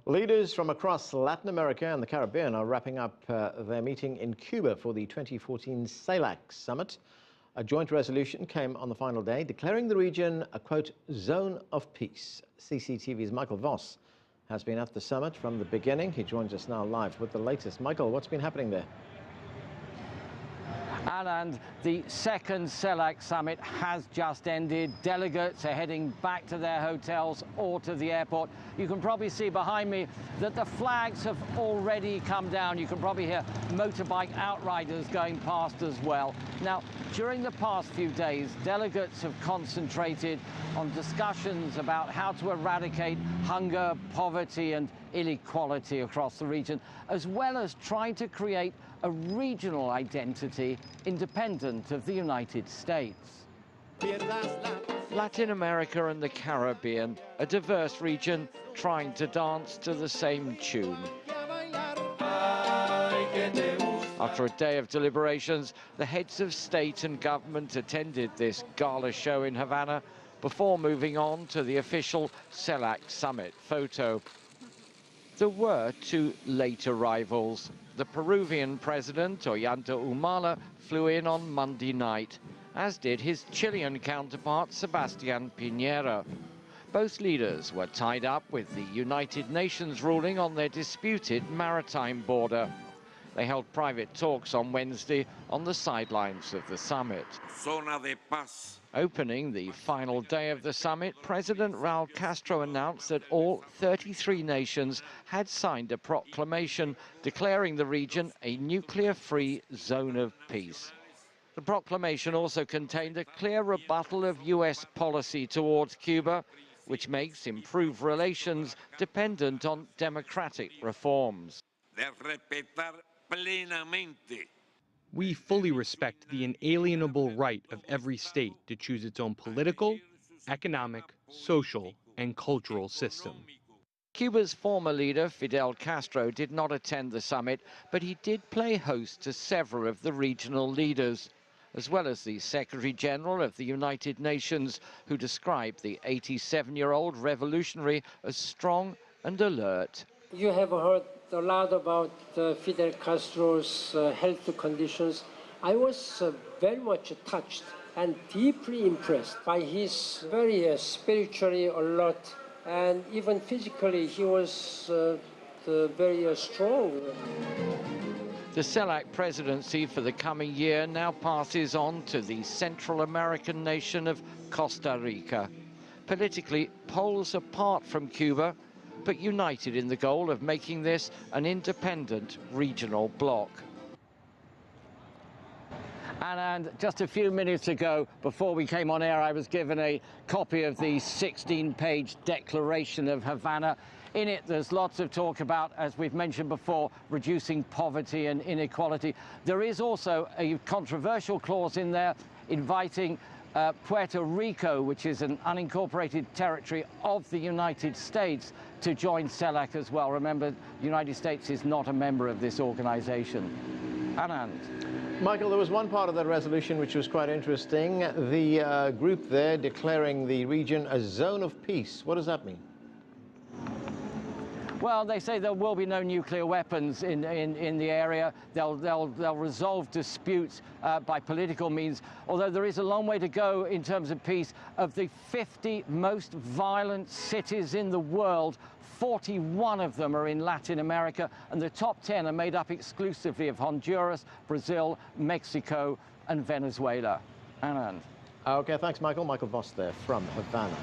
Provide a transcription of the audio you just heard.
Leaders from across Latin America and the Caribbean are wrapping up their meeting in Cuba for the 2014 CELAC summit. A joint resolution came on the final day, declaring the region a, quote, zone of peace. CCTV's Michael Voss has been at the summit from the beginning. He joins us now live with the latest. Michael, what's been happening there? And the second CELAC summit has just ended. Delegates are heading back to their hotels or to the airport. You can probably see behind me that the flags have already come down. You can probably hear motorbike outriders going past as well. Now, during the past few days, delegates have concentrated on discussions about how to eradicate hunger, poverty and inequality across the region, as well as trying to create a regional identity independent of the United States. Latin America and the Caribbean, a diverse region trying to dance to the same tune. After a day of deliberations, the heads of state and government attended this gala show in Havana before moving on to the official CELAC summit photo. There were two late arrivals. The Peruvian president, Ollanta Humala, flew in on Monday night, as did his Chilean counterpart, Sebastián Piñera. Both leaders were tied up with the United Nations ruling on their disputed maritime border. They held private talks on Wednesday on the sidelines of the summit. Zona de paz. Opening the final day of the summit, President Raúl Castro announced that all 33 nations had signed a proclamation declaring the region a nuclear-free zone of peace. The proclamation also contained a clear rebuttal of US policy towards Cuba, which makes improved relations dependent on democratic reforms. De respetar plenamente. We fully respect the inalienable right of every state to choose its own political, economic, social, and cultural system. Cuba's former leader, Fidel Castro, did not attend the summit, but he did play host to several of the regional leaders, as well as the Secretary General of the United Nations, who described the 87-year-old revolutionary as strong and alert. You have heard a lot about Fidel Castro's health conditions. I was very much touched and deeply impressed by his very spiritually alert, and even physically he was very strong. The CELAC presidency for the coming year now passes on to the Central American nation of Costa Rica. Politically, poles apart from Cuba, but united in the goal of making this an independent regional bloc. And just a few minutes ago, before we came on air, I was given a copy of the 16-page Declaration of Havana. In it, there's lots of talk about, as we've mentioned before, reducing poverty and inequality. There is also a controversial clause in there inviting Puerto Rico, which is an unincorporated territory of the United States, to join CELAC as well. Remember, the United States is not a member of this organization. Anand. Michael, there was one part of that resolution which was quite interesting. The group there declaring the region a zone of peace. What does that mean? Well, they say there will be no nuclear weapons in the area. They'll resolve disputes by political means, although there is a long way to go in terms of peace. Of the 50 most violent cities in the world, 41 of them are in Latin America, and the top 10 are made up exclusively of Honduras, Brazil, Mexico, and Venezuela. Anand. Okay, thanks, Michael. Michael Voss there from Havana.